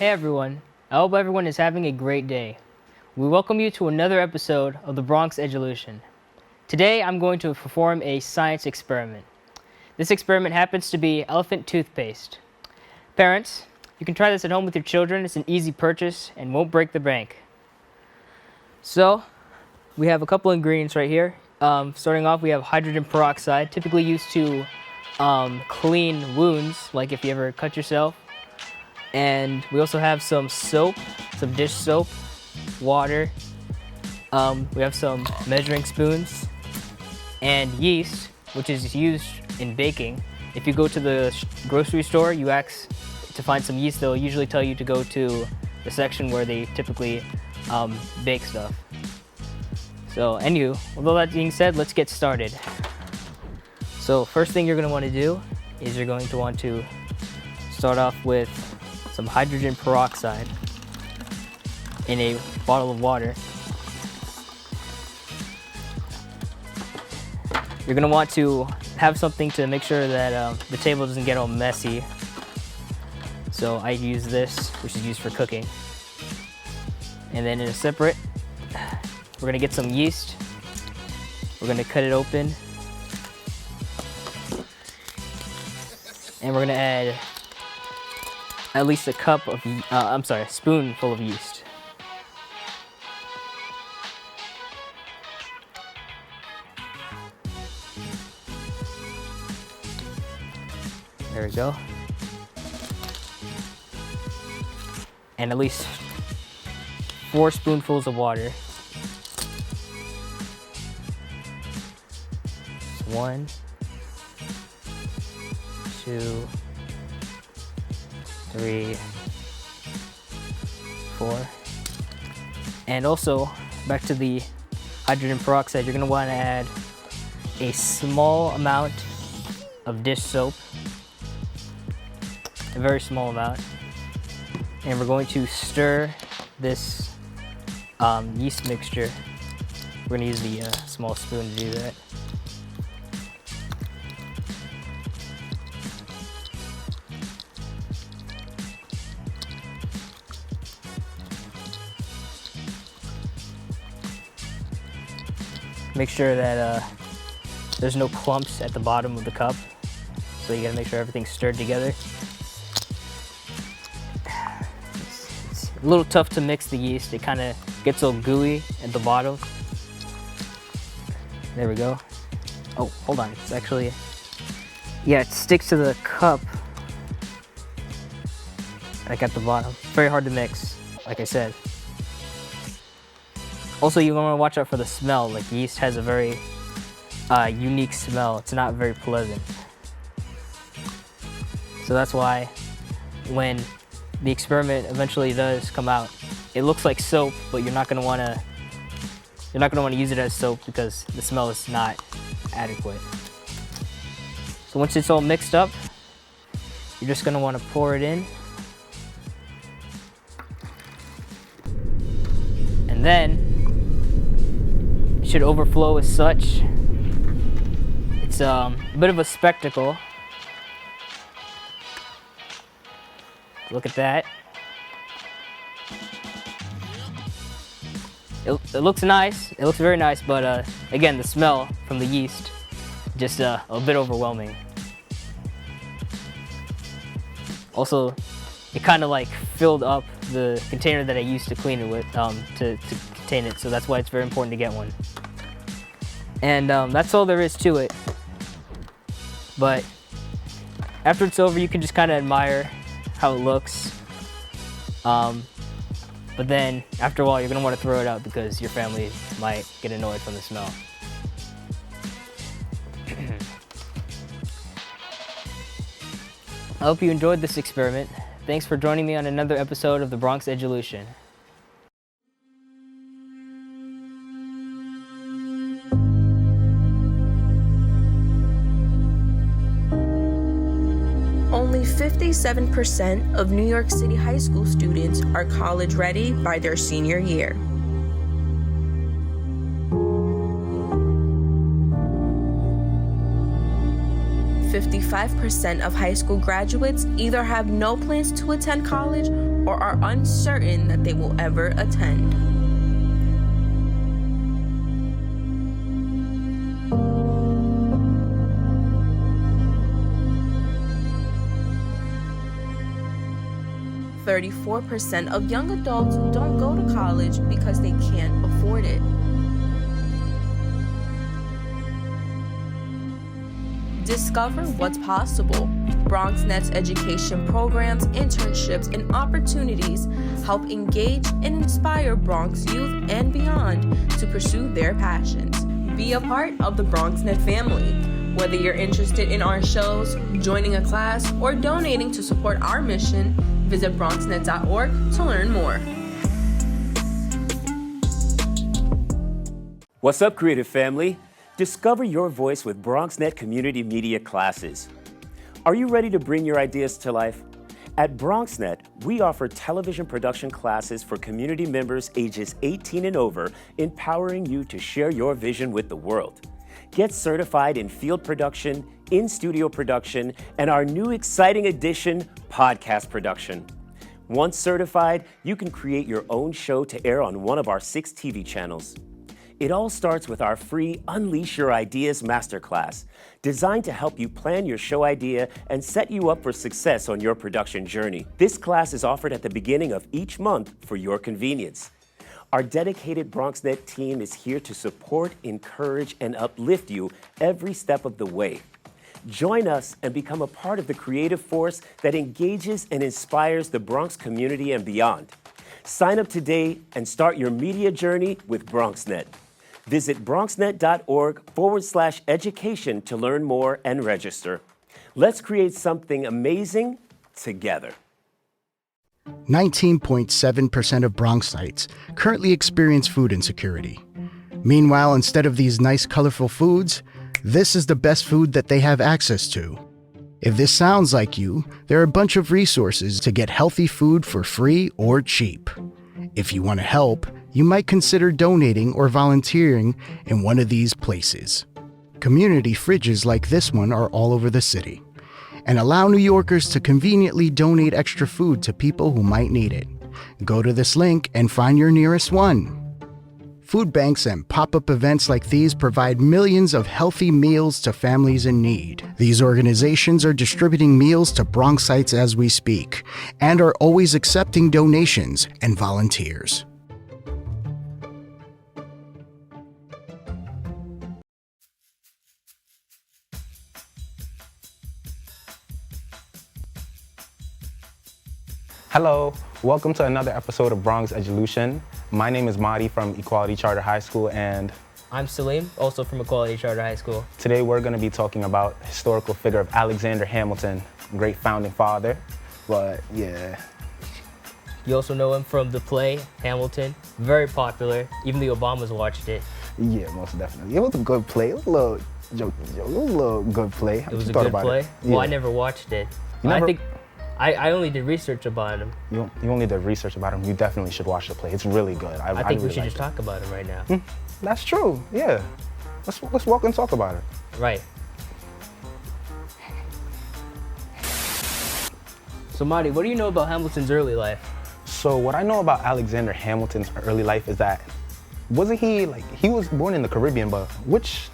Hey everyone, I hope everyone is having a great day. We welcome you to another episode of the Bronx Edulution. Today I'm going to perform a science experiment. This experiment happens to be elephant toothpaste. Parents, you can try this at home with your children. It's an easy purchase and won't break the bank. So, we have a couple ingredients right here. Starting off, we have hydrogen peroxide, typically used to clean wounds, like if you ever cut yourself. And we also have some soap, some dish soap, water. We have some measuring spoons and yeast, which is used in baking. If you go to the grocery store, you ask to find some yeast, they'll usually tell you to go to the section where they typically bake stuff. So, with all that being said, let's get started. So, first thing you're going to want to do is you're going to want to start off with some hydrogen peroxide in a bottle of water. You're going to want to have something to make sure that the table doesn't get all messy. So I use this, which is used for cooking. And then in a separate, we're going to get some yeast. We're going to cut it open. And we're going to add at least a spoonful of yeast. There we go. And at least 4 spoonfuls of water. 1, 2, 3, 4. And also, back to the hydrogen peroxide, you're going to want to add a small amount of dish soap, a very small amount. And we're going to stir this yeast mixture. We're going to use the small spoon to do that. Make sure that there's no clumps at the bottom of the cup. So you gotta make sure everything's stirred together. It's a little tough to mix the yeast. It kind of gets all gooey at the bottom. There we go. Oh, hold on. It's actually, yeah, it sticks to the cup. Like at the bottom. Very hard to mix, like I said. Also, you want to watch out for the smell. Like, yeast has a very unique smell. It's not very pleasant. So that's why when the experiment eventually does come out, it looks like soap, but you're not going to want to use it as soap because the smell is not adequate. So once it's all mixed up, you're just going to want to pour it in. And then should overflow as such. It's a bit of a spectacle. Look at that. It looks nice. It looks very nice, but again, the smell from the yeast just a bit overwhelming. Also, it kind of like filled up the container that I used to clean it with to contain it, so that's why it's very important to get one. And that's all there is to it. But after it's over, you can just kind of admire how it looks. But then after a while, you're gonna want to throw it out because your family might get annoyed from the smell. I hope you enjoyed this experiment. Thanks for joining me on another episode of the Bronx Edulution. Only 57% of New York City high school students are college ready by their senior year. 55% of high school graduates either have no plans to attend college or are uncertain that they will ever attend. "34% of young adults don't go to college because they can't afford it." Discover what's possible. BronxNet's education programs, internships, and opportunities help engage and inspire Bronx youth and beyond to pursue their passions. Be a part of the BronxNet family. Whether you're interested in our shows, joining a class, or donating to support our mission, visit bronxnet.org to learn more. What's up, creative family? Discover your voice with BronxNet Community Media classes. Are you ready to bring your ideas to life? At BronxNet, we offer television production classes for community members ages 18 and over, empowering you to share your vision with the world. Get certified in field production, in-studio production, and our new exciting addition, podcast production. Once certified, you can create your own show to air on one of our 6 TV channels. It all starts with our free Unleash Your Ideas Masterclass, designed to help you plan your show idea and set you up for success on your production journey. This class is offered at the beginning of each month for your convenience. Our dedicated BronxNet team is here to support, encourage, and uplift you every step of the way. Join us and become a part of the creative force that engages and inspires the Bronx community and beyond. Sign up today and start your media journey with BronxNet. Visit bronxnet.org/education to learn more and register. Let's create something amazing together. 19.7% of Bronxites currently experience food insecurity. Meanwhile, instead of these nice, colorful foods, this is the best food that they have access to. If this sounds like you, there are a bunch of resources to get healthy food for free or cheap. If you want to help, you might consider donating or volunteering in one of these places. Community fridges like this one are all over the city and allow New Yorkers to conveniently donate extra food to people who might need it. Go to this link and find your nearest one. Food banks and pop-up events like these provide millions of healthy meals to families in need. These organizations are distributing meals to Bronxites as we speak and are always accepting donations and volunteers. Hello, welcome to another episode of Bronx Edulution. My name is Madi from Equality Charter High School, and I'm Saleem, also from Equality Charter High School. today we're going to be talking about historical figure of Alexander Hamilton, great founding father. But yeah, You also know him from the play Hamilton, very popular. Even the Obamas watched it. yeah, most definitely. It was a good play. It was a little joke. It was a little good play. It was a good play. Well, I never watched it. I only did research about him. You only did research about him. You definitely should watch the play. It's really good. I think we really should liked just talk about him right now. That's true. Yeah. Let's walk and talk about it. Right. So Madi, what do you know about Hamilton's early life? So what I know about Alexander Hamilton's early life is that he was born in the Caribbean, but which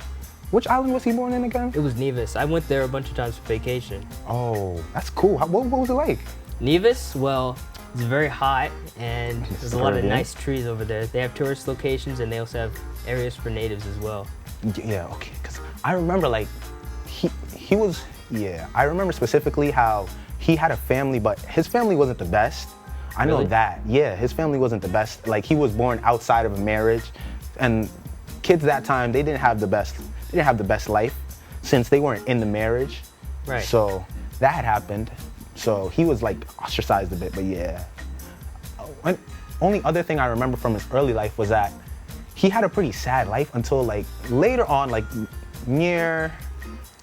island was he born in again? It was Nevis. I went there a bunch of times for vacation. Oh, that's cool. What was it like? Nevis, well, it's very hot and there's a lot of Caribbean. nice trees over there. They have tourist locations and they also have areas for natives as well. Yeah, okay. Cause I remember I remember specifically how he had a family, but his family wasn't the best. I know Really? that. Yeah, his family wasn't the best. Like, he was born outside of a marriage, and kids that time, they didn't have the best life since they weren't in the marriage. Right. So that had happened. So he was like ostracized a bit, but yeah. Only other thing I remember from his early life was that he had a pretty sad life until like later on, like near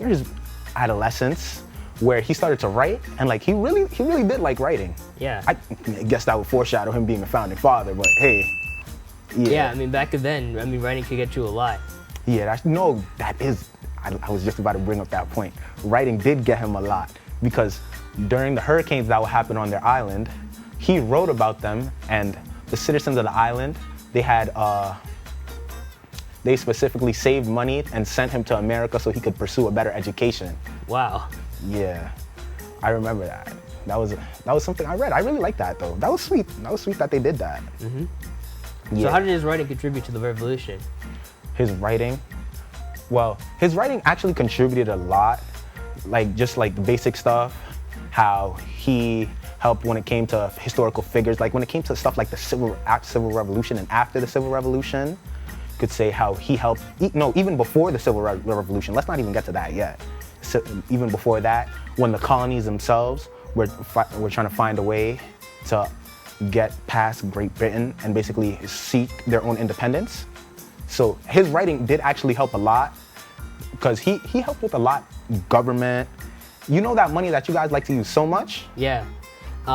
his adolescence, where he started to write, and like he really did like writing. Yeah. I guess that would foreshadow him being a founding father, but hey. Yeah, I mean, back then, writing could get you a lot. Yeah, I was just about to bring up that point. Writing did get him a lot, because during the hurricanes that would happen on their island, he wrote about them, and the citizens of the island, they specifically saved money and sent him to America so he could pursue a better education. Wow. Yeah, I remember that. That was something I read. I really like that though. That was sweet. That was sweet that they did that. Mm-hmm. Yeah. So how did his writing contribute to the revolution? His writing actually contributed a lot, like just like the basic stuff, how he helped when it came to historical figures, like when it came to stuff like the Civil Revolution and after the Civil Revolution, could say how he helped, even before the Civil Revolution, let's not even get to that yet. So, even before that, when the colonies themselves were trying to find a way to get past Great Britain and basically seek their own independence. So his writing did actually help a lot, because he helped with a lot, government. You know that money that you guys like to use so much? Yeah.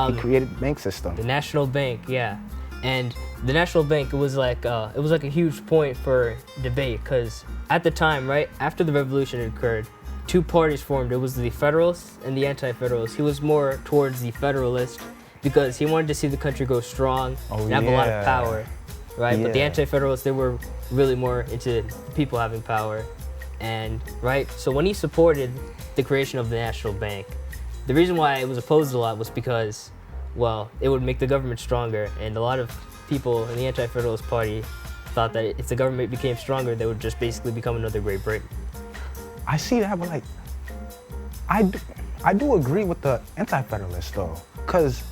He created a bank system. The National Bank, yeah. And the National Bank, it was like a huge point for debate, because at the time, right, after the revolution occurred, two parties formed. It was the Federalists and the Anti-Federalists. He was more towards the Federalist because he wanted to see the country go strong and have a lot of power, right? But the Anti-Federalists, they were really more into people having power, and right. So when he supported the creation of the National Bank, the reason why it was opposed a lot was because, well, it would make the government stronger, and a lot of people in the Anti-Federalist Party thought that if the government became stronger, they would just basically become another Great Britain. I see that, but like, I do agree with the Anti-Federalists though, because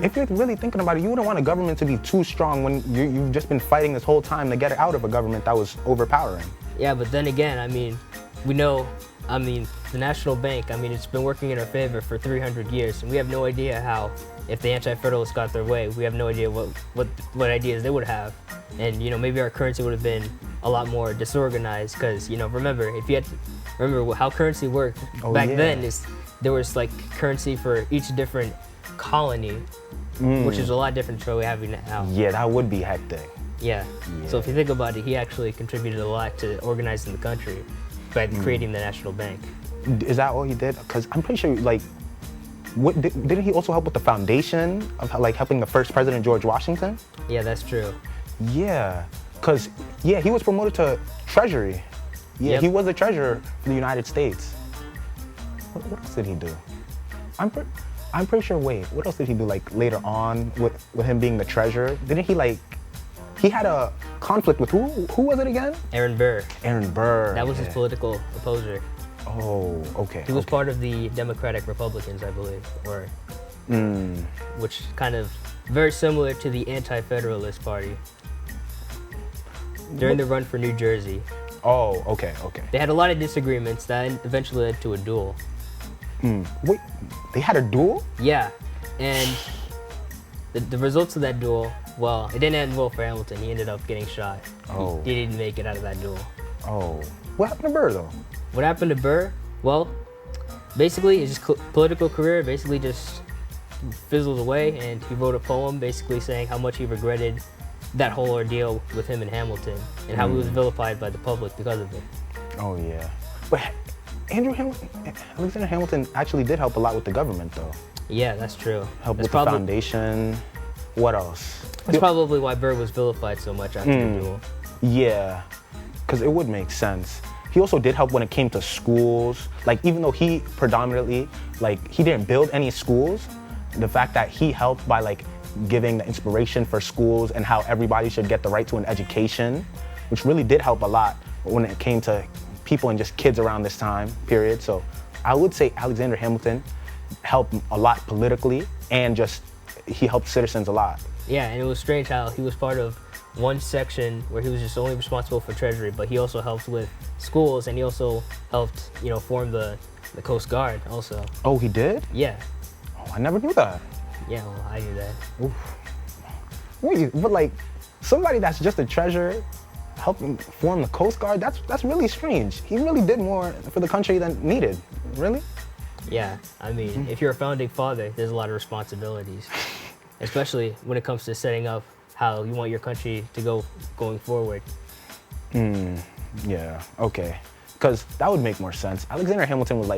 if you're really thinking about it, you wouldn't want a government to be too strong when you've just been fighting this whole time to get it out of a government that was overpowering. Yeah, but then again, I mean, we know, the National Bank, it's been working in our favor for 300 years, and we have no idea how, if the Anti-Federalists got their way, we have no idea what ideas they would have. And, maybe our currency would have been a lot more disorganized, because, remember how currency worked back then is there was like currency for each different colony, which is a lot different to what we have now. Yeah, that would be hectic. Yeah. So if you think about it, he actually contributed a lot to organizing the country by creating the National Bank. Is that all he did? Because I'm pretty sure, like, didn't he also help with the foundation of helping the first president, George Washington? Yeah, that's true. Yeah, because he was promoted to Treasury. Yeah, he was the treasurer for the United States. What else did he do? I'm pretty sure. Wait, what else did he do? Like later on, with him being the treasurer, didn't he he had a conflict with who? Who was it again? Aaron Burr. Aaron Burr. That was his political opposer. Oh, okay. He was part of the Democratic Republicans, I believe, or which kind of very similar to the Anti-Federalist Party during the run for New Jersey. Oh, okay. They had a lot of disagreements that eventually led to a duel. Wait, they had a duel? Yeah, and the results of that duel, well, it didn't end well for Hamilton. He ended up getting shot. Oh. He didn't make it out of that duel. Oh. What happened to Burr, though? What happened to Burr? Well, basically his political career basically just fizzled away, and he wrote a poem basically saying how much he regretted that whole ordeal with him and Hamilton, and how he was vilified by the public because of it. Oh, yeah. But Alexander Hamilton actually did help a lot with the government, though. Yeah, that's true. Help with the foundation. What else? That's probably why Burr was vilified so much after the duel. Yeah, because it would make sense. He also did help when it came to schools. Like, even though he predominantly, he didn't build any schools, the fact that he helped by, giving the inspiration for schools and how everybody should get the right to an education, which really did help a lot when it came to people and just kids around this time period. So I would say Alexander Hamilton helped a lot politically, and he helped citizens a lot. Yeah, and it was strange how he was part of one section where he was just only responsible for Treasury, but he also helped with schools, and he also helped, form the Coast Guard also. Oh, he did? Yeah. Oh, I never knew that. Yeah, well, I knew that. Oof. Wait, but somebody that's just a treasurer helping form the Coast Guard, that's really strange. He really did more for the country than needed. Really? Yeah, if you're a founding father, there's a lot of responsibilities, especially when it comes to setting up how you want your country to go going forward. Yeah, okay. Because that would make more sense. Alexander Hamilton was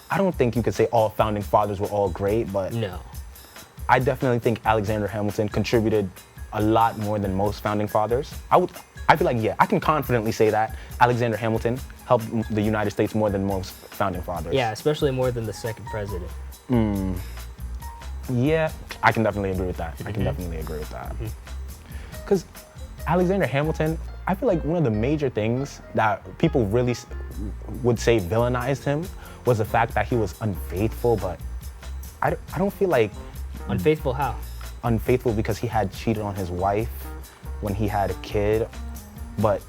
I don't think you could say all founding fathers were all great, but no. I definitely think Alexander Hamilton contributed a lot more than most founding fathers. I feel like, yeah, I can confidently say that Alexander Hamilton helped the United States more than most founding fathers. Yeah, especially more than the second president. Yeah, I can definitely agree with that. I can definitely agree with that. Because Alexander Hamilton, I feel like one of the major things that people really would say villainized him was the fact that he was unfaithful, but I don't feel like... Unfaithful how? Unfaithful because he had cheated on his wife when he had a kid, but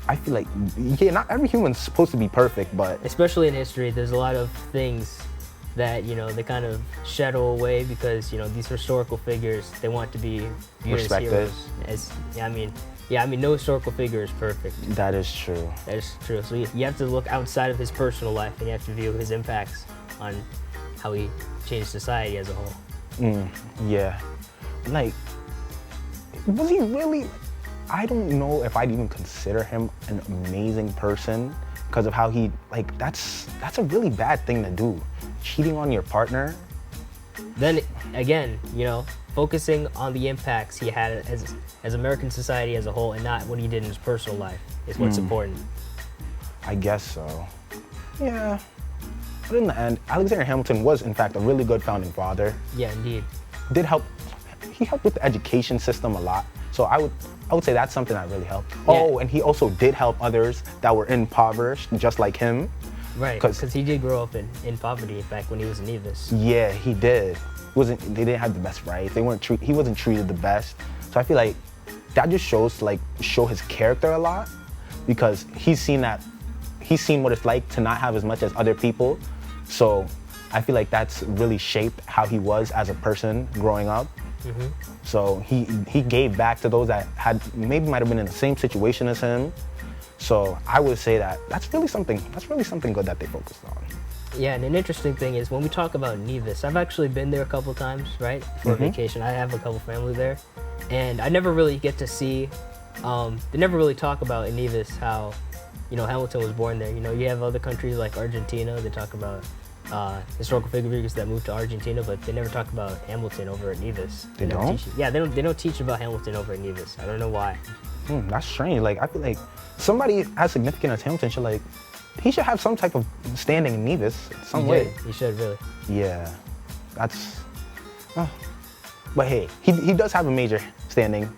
I feel like, yeah, not every human's supposed to be perfect, but... Especially in history, there's a lot of things that, you know, they kind of shadow away because, you know, these historical figures, they want to be viewed respected as heroes. No historical figure is perfect. That is true. That is true. So you have to look outside of his personal life and you have to view his impacts on how he changed society as a whole. Yeah. Like, was he really... I don't know if I'd even consider him an amazing person because of how he, like, that's a really bad thing to do. Cheating on your partner. Then again, you know, focusing on the impacts he had as American society as a whole and not what he did in his personal life is what's important. I guess so. Yeah. But in the end, Alexander Hamilton was, in fact, a really good founding father. Yeah, indeed. He helped with the education system a lot. So I would say that's something that really helped. Yeah. Oh, and he also did help others that were impoverished, just like him. Right, because he did grow up in poverty back when he was in Nevis. Yeah, he did. They didn't have the best rights. He wasn't treated the best. So I feel like that just shows to show his character a lot, because he's seen what it's like to not have as much as other people. So I feel like that's really shaped how he was as a person growing up. So he gave back to those that might have been in the same situation as him. So I would say that that's really something good that they focused on. Yeah, and an interesting thing is when we talk about Nevis, I've actually been there a couple times, right, for vacation. I have a couple family there, and I never really get to see. They never really talk about in Nevis how, you know, Hamilton was born there. You know, you have other countries like Argentina. They talk about historical figures that moved to Argentina, but they never talk about Hamilton over at Nevis. They don't? Yeah, they don't teach about Hamilton over at Nevis. I don't know why. That's strange. Like, I feel like somebody as significant as Hamilton should have some type of standing in Nevis some way. He should, really. Yeah, that's. But hey, he does have a major standing,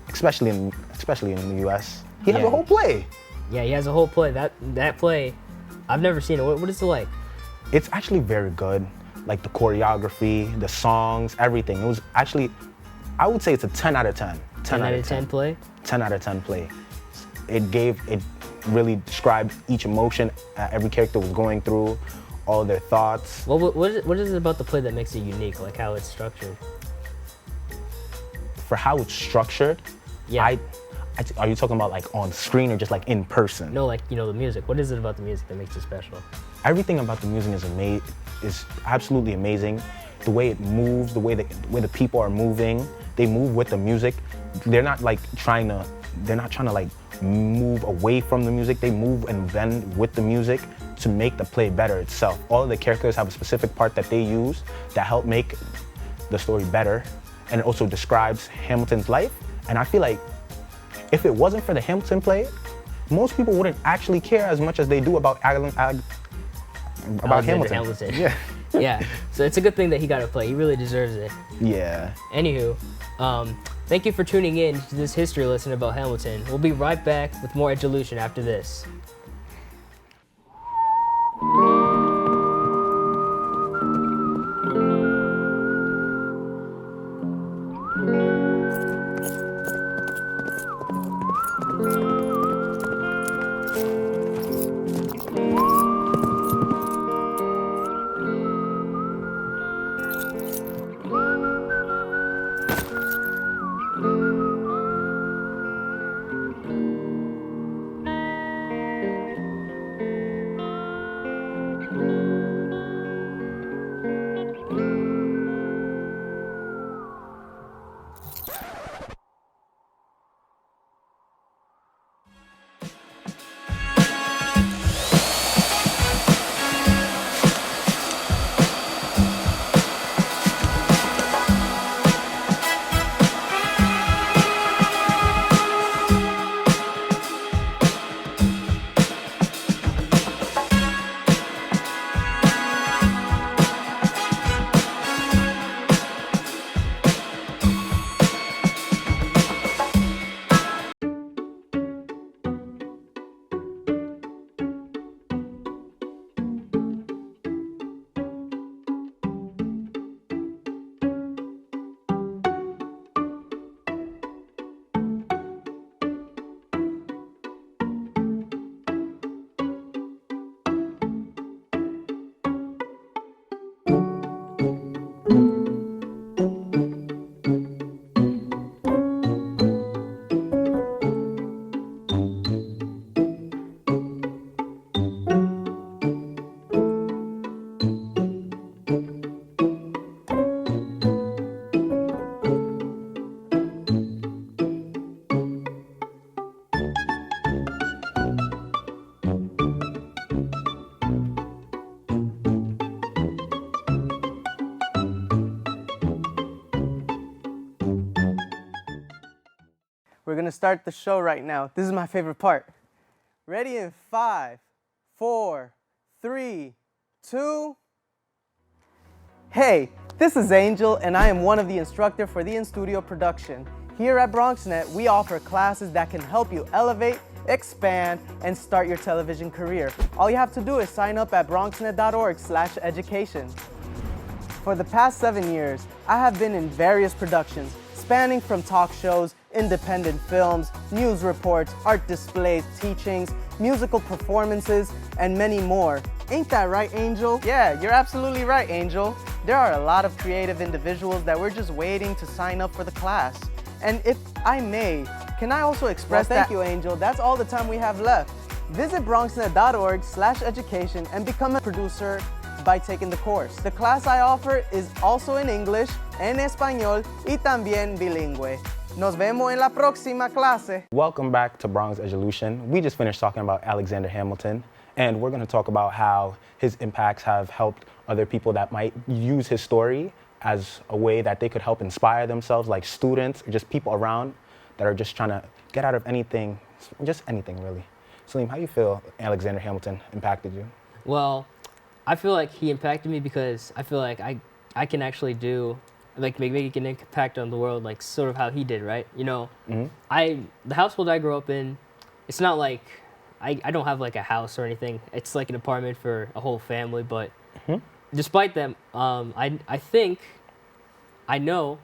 especially in the U.S. He has a whole play. Yeah, he has a whole play. That play, I've never seen it. What is it like? It's actually very good. Like the choreography, the songs, everything. It was actually, I would say it's a 10 out of 10. 10 out of 10 play? 10 out of 10 play. It really described each emotion every character was going through, all their thoughts. What is it about the play that makes it unique, like how it's structured? For how it's structured, yeah. Are you talking about like on screen or just like in person? No, like, you know, the music. What is it about the music that makes it special? Everything about the music is absolutely amazing. The way it moves, the way the people are moving, they move with the music. They're not trying to like move away from the music. They move and bend with the music to make the play better itself. All of the characters have a specific part that they use that help make the story better, and it also describes Hamilton's life. And I feel like if it wasn't for the Hamilton play, most people wouldn't actually care as much as they do about Hamilton. Yeah. Yeah. So it's a good thing that he got to play. He really deserves it. Yeah. Anywho, thank you for tuning in to this history lesson about Hamilton. We'll be right back with more Edulution after this. We're gonna start the show right now. This is my favorite part. Ready in 5, 4, 3, 2. Hey, this is Angel, and I am one of the instructors for the in-studio production. Here at BronxNet, we offer classes that can help you elevate, expand, and start your television career. All you have to do is sign up at bronxnet.org/education. For the past 7 years, I have been in various productions, spanning from talk shows, independent films, news reports, art displays, teachings, musical performances, and many more. Ain't that right, Angel? Yeah, you're absolutely right, Angel. There are a lot of creative individuals that we're just waiting to sign up for the class. And if I may, can I also express Thank you, Angel. That's all the time we have left. Visit bronxnet.org/education and become a producer by taking the course. The class I offer is also in English, en español y también bilingüe. Nos vemos en la próxima clase. Welcome back to Bronx Edulution. We just finished talking about Alexander Hamilton, and we're going to talk about how his impacts have helped other people that might use his story as a way that they could help inspire themselves, like students or just people around that are just trying to get out of anything, just anything really. Saleem, how do you feel Alexander Hamilton impacted you? Well, I feel like he impacted me because I feel like I can actually do, like make an impact on the world, like sort of how he did, right? You know, the household I grew up in, it's not like, I don't have like a house or anything. It's like an apartment for a whole family, but despite that, I know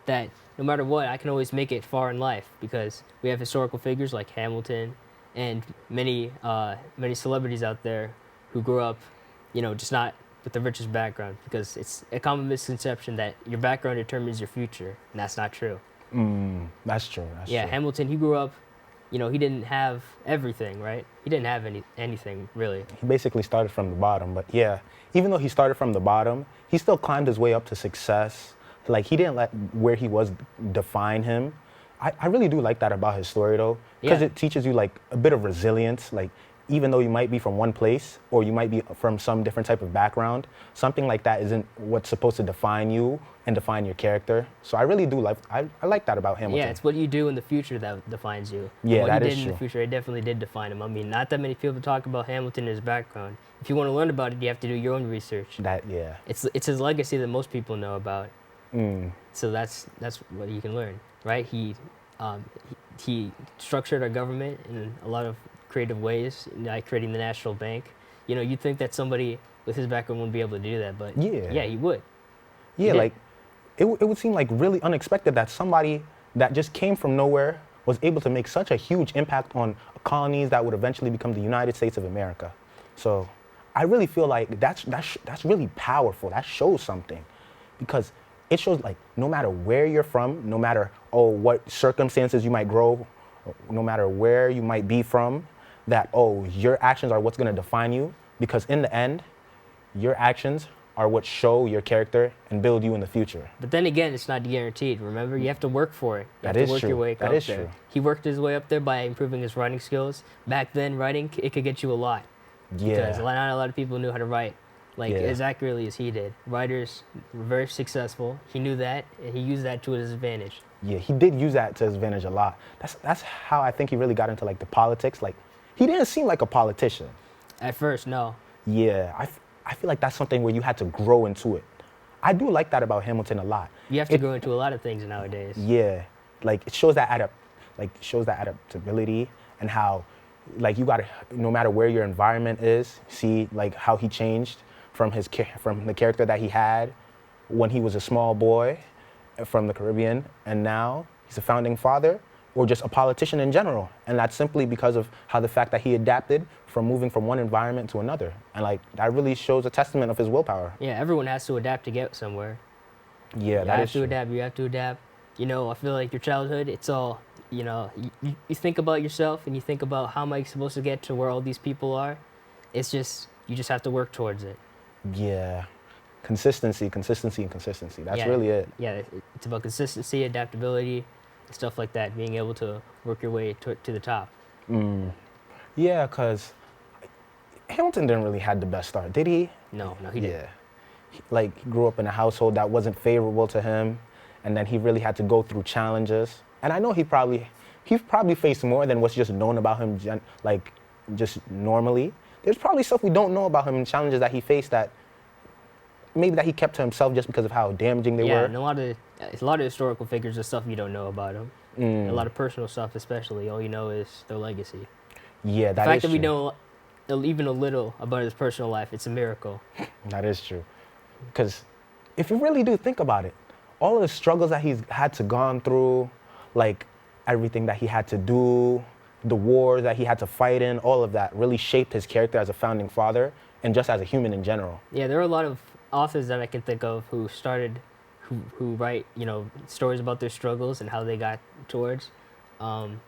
that no matter what, I can always make it far in life because we have historical figures like Hamilton and many celebrities out there who grew up, you know, just not with the richest background, because it's a common misconception that your background determines your future, and that's not true. That's true. That's true. Hamilton, he grew up, you know, he didn't have everything, right? He didn't have anything really. He basically started from the bottom, but yeah, even though he started from the bottom, he still climbed his way up to success. Like, he didn't let where he was define him. I really do like that about his story, though, because it teaches you, like, a bit of resilience. Like, even though you might be from one place or you might be from some different type of background, something like that isn't what's supposed to define you and define your character. So I really do like, I like that about Hamilton. Yeah, it's what you do in the future that defines you. Yeah, what that you is did true. In the future, it definitely did define him. I mean, not that many people talk about Hamilton and his background. If you want to learn about it, you have to do your own research. It's his legacy that most people know about. So that's what you can learn, right? He structured our government in a lot of creative ways, like creating the national bank. You know, you'd think that somebody with his background wouldn't be able to do that, but yeah, he would. Yeah, like it would seem like really unexpected that somebody that just came from nowhere was able to make such a huge impact on colonies that would eventually become the United States of America. So I really feel like that's really powerful. That shows something, because it shows, like, no matter where you're from, no matter what circumstances you might grow, no matter where you might be from, that your actions are what's going to define you, because in the end, your actions are what show your character and build you in the future. But then again, it's not guaranteed. Remember, you have to work for it. You have to work your way up there. That is true. He worked his way up there by improving his writing skills. Back then, writing, it could get you a lot. Yeah. Because not a lot of people knew how to write as accurately as he did. Writers were very successful. He knew that, and he used that to his advantage. Yeah, he did use that to his advantage a lot. That's how I think he really got into, like, the politics. Like, he didn't seem like a politician. At first, no. Yeah, I feel like that's something where you had to grow into it. I do like that about Hamilton a lot. You have to grow into a lot of things nowadays. Yeah, like, it shows that adaptability, and how, like, you gotta, no matter where your environment is, see, like, how he changed from the character that he had when he was a small boy from the Caribbean, and now he's a founding father, or just a politician in general. And that's simply because of how the fact that he adapted from moving from one environment to another. And, like, that really shows a testament of his willpower. Yeah, everyone has to adapt to get somewhere. Yeah, that is true. You have to adapt. You know, I feel like your childhood, it's all, you know, you think about yourself and you think about how am I supposed to get to where all these people are. It's just, you just have to work towards it. Yeah. Consistency, and consistency. That's really it. Yeah, it's about consistency, adaptability, stuff like that, being able to work your way to the top. Yeah, because Hamilton didn't really have the best start, did he? No, he didn't. Yeah. He grew up in a household that wasn't favorable to him, and then he really had to go through challenges. And I know he probably He's probably faced more than what's just known about him, just normally. There's probably stuff we don't know about him and challenges that he faced that maybe that he kept to himself just because of how damaging they were. Yeah, and a lot of historical figures and stuff you don't know about him. A lot of personal stuff, especially. All you know is their legacy. Yeah, The fact that we know even a little about his personal life, it's a miracle. That is true. Because if you really do think about it, all of the struggles that he's had to gone through, like everything that he had to do, the wars that he had to fight in, all of that really shaped his character as a founding father and just as a human in general. Yeah, there are a lot of authors that I can think of who write, stories about their struggles and how they got towards. Can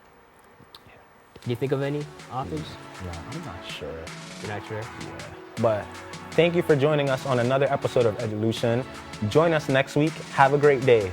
you think of any authors? Yeah, I'm not sure. You're not sure? Yeah. But thank you for joining us on another episode of Edulution. Join us next week. Have a great day.